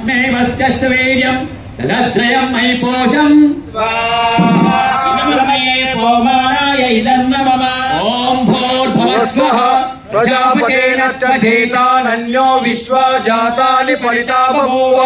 तस्मै वर्चस्व वीर्यं तदत्रयं मयि पोषं स्वाहा इदमन्मये पवमानाय इदं नमः ॐ भूर्भुवः स्वः प्रजापतेन तथेतानन्यो विश्वा जातानि परिता बभूव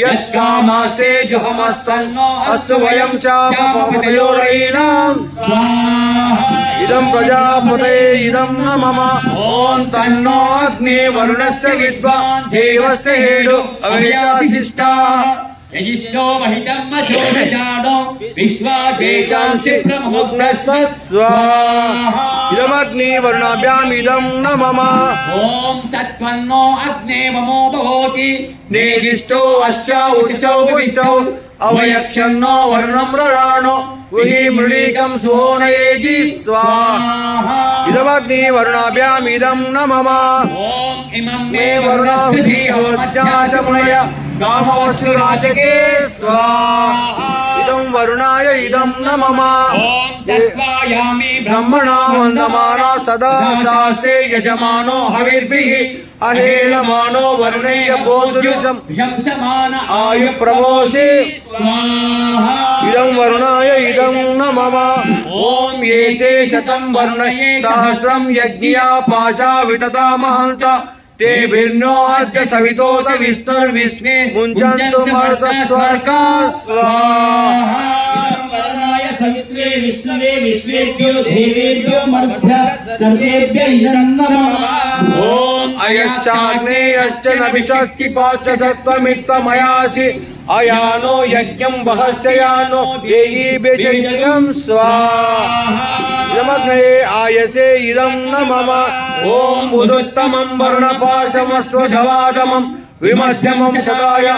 यत्कामास्ते जुहमस्तन्नो अस्तु वयं शापपतयोरयिणां स्वाहा इदं प्रजापते इदं न मम ॐ तन्नो अग्ने वरुणस्य विद्वान् देवस्य हेडो अव्ययाशिष्टाः यजिष्ठो महितं मशोषाणो विश्वादेशांसि ब्रह्मोग्नस्मत् स्वाहा इदमग्ने वरुणाभ्याम् इदं न मम ॐ सत्त्वन्नो अग्ने ममो भवति नेजिष्ठो अस्या उषिषौ उषिषौ अवयक्षन्नो वरुणं रराणो गुहि मृळीकं सुहोनयेति स्वाहा इदमग्ने वरुणाभ्याम् इदं न मम ॐ इमं मे वरुणाहुति अवज्ञातमुनय कामवस्तु राजके स्वाहा इदं वरुणाय इदं न मम ब्रह्मणा वन्दमाना सदा शास्ते यजमानो हविर्भिः अहेलमानो वरुणेय बोधुरिशंसमान आयु प्रमोषे स्वाहा इदं वरुणाय इदं न मम ॐ एते शतं वरुणये सहस्रं यज्ञिया पाशा वितता महन्त तेभिर्नो अद्य सवितोत विष्णुर्विश्वे मुञ्चन्तु मरुतस्वर्गा स्वाहा इदं वरुणाय सवित्रे विष्णवे विश्वेभ्यो देवेभ्यो मरुद्भ्यः सर्वेभ्य इदं नमः ॐ अयश्चाग्नेयश्च नभिषश्चिपाश्च सत्त्वमित्त्वमयासि अयानो यज्ञं वहस्य यानो देहि बेशयं स्वाहा इदमग्ने आयसे इदं न मम ॐ उदुत्तमं वरुणपाशमस्वधवादमं विमध्यमं सदाय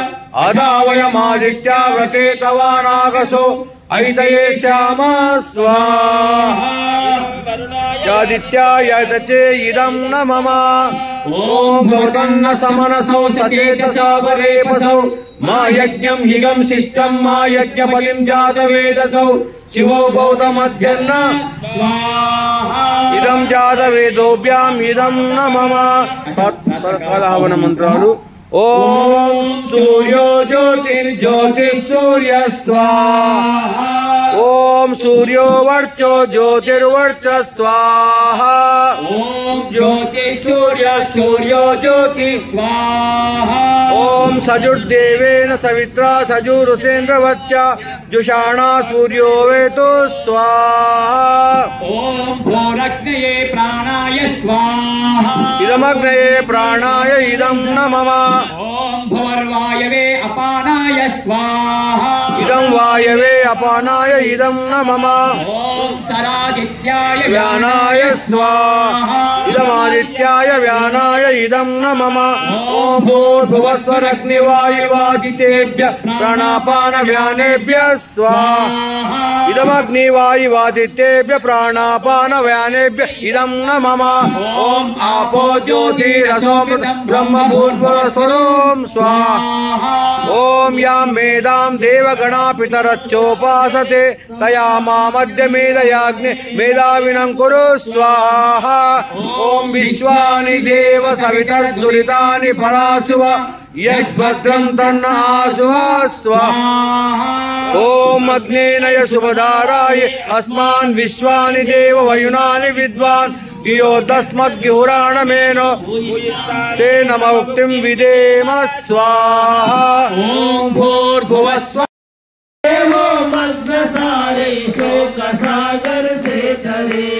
अदावयमादित्या व्रते तवानागसो ऐतये श्यामा स्वाहा यादित्याय तचे इदं न मम ॐ भवतन्न समनसौ सचेतसा परेपसौ मा यज्ञं हिगं शिष्टं मा यज्ञपतिं जातवेदसौ शिवो गौतमध्यन्न स्वाहा इदं जातवेदोभ्याम् इदं न मम तत्कालावन मंत्रालु ॐ सूर्यो ज्योतिर्ज्योतिः सूर्यः स्वाहा ॐ सूर्यो वर्चो ज्योतिर्वर्चः स्वाहा ॐ ज्योतिः सूर्यः सूर्यो ज्योतिः स्वाहा ॐ सजुर्देवेन सवित्रा सजुरुषेन्द्रवच्च जुषाणा सूर्यो वेतो स्वाहा ॐ भोरग्नये प्राणाय स्वाहा इदमग्नये प्राणाय इदं न मम ॐ भुवर्वायवे अपानाय स्वाहा इदं वायवे अपानाय इदं न मम ॐ सरादित्याय व्यानाय स्वाहा इदमादित्याय व्यानाय इदं न मम ॐ भूर्भुवस्वरग्निवायुवादितेभ्य प्राणापान व्यानेभ्य स्वाहा इदमग्निवायुवादितेभ्य प्राणापान व्यानेभ्य इदं न मम ॐ आपो ज्योतिरसोमृतं ब्रह्म भूर्भुवस्वरों स्वाहा ॐ यां मेदां देवगणा पितरच्चोपासते तया मामद्य मेदयाग्ने मेधाविनं कुरु स्वाहा ॐ विश्वानि देव सवितर्दुरितानि परासुव यद्भद्रं तन्न आसुव स्वाहा ॐ अग्नेनय शुभधाराय अस्मान् विश्वानि देव वयुनानि विद्वान् योदस्मद्युराणमेनो तेन मुक्तिं विदेम स्वाहा ॐ भूर्भुवस्व मग्नसारे शोकसागर से तरे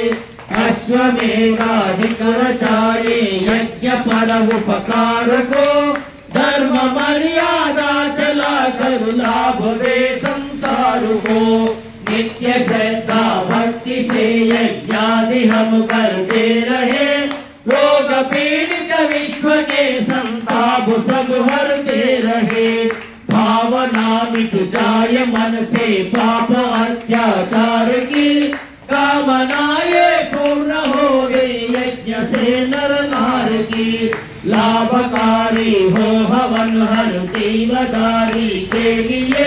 अश्वमेधाधिकरचारे यज्ञ परोपकार को धर्म मर्यादा चला कर लाभ दे संसार को नित्य श्रद्धा भक्ति से यज्ञादि हम करते रहे रोग पीड़ित विश्व के संताप सब हरते रहे भावना मिट जाय मन से पाप अत्याचार की कामनाएं पूर्ण हो गई यज्ञ से नर नार की लाभकारी हो हवन हर देवदारी के लिए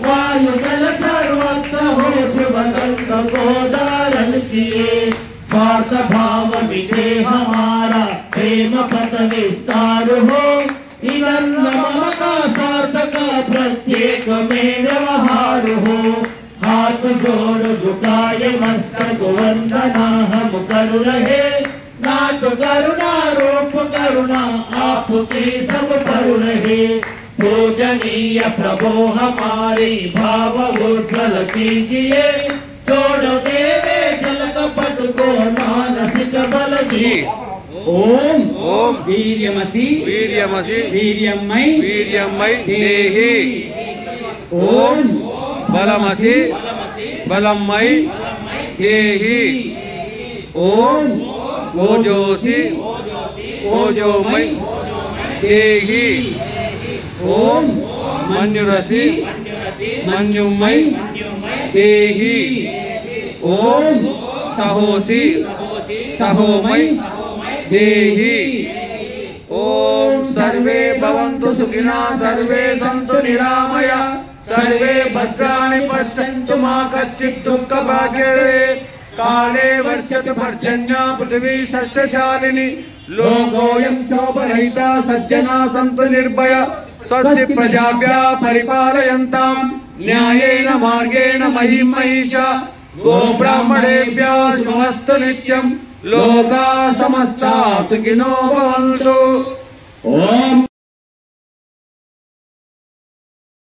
वायु जल सर्वत्र हो शिवदंत को धारण किए स्वार्थ भाव मिटे हमारा प्रेम पथ विस्तार हो इदं ममता एक में व्यवहार हो। हाथ जोड़ झुकाए मस्तक वंदना हम कर रहे, नाथ करुणा रूप करुणा आपकी सब पर रहे। पूजनीय प्रभो हमारे भाव उज्ज्वल कीजिए, छोड़ देवे जल कपट को मानसिक बल दिए। ओम ओम वीर्यमसि वीर्यमसि वीर्यमयि वीर्यमयि देहि। ओम बलमसि बलमयि देहि। ओम ओजोसि ओजोमयि देहि। ओम मन्युरसि मन्युमयि देहि। ओम सहोसि सहोमयि देहि। ओम सर्वे भवन्तु सुखिनः, सर्वे सन्तु निरामया, सर्वे भद्राणि पश्यन्तु मा कश्चित् दुःखभाग्यः। काले वर्षतु पर्जन्या पृथिवी सस्यशालिनी, लोकोऽयं शोभरहितः सज्जना सन्तु निर्भया। स्वस्ति प्रजाभ्यः परिपालयन्तां न्यायेन मार्गेण महीं महिषा। गोब्राह्मणेभ्यः शुभमस्तु नित्यं, लोकाः समस्ताः सुखिनो भवन्तु। ओम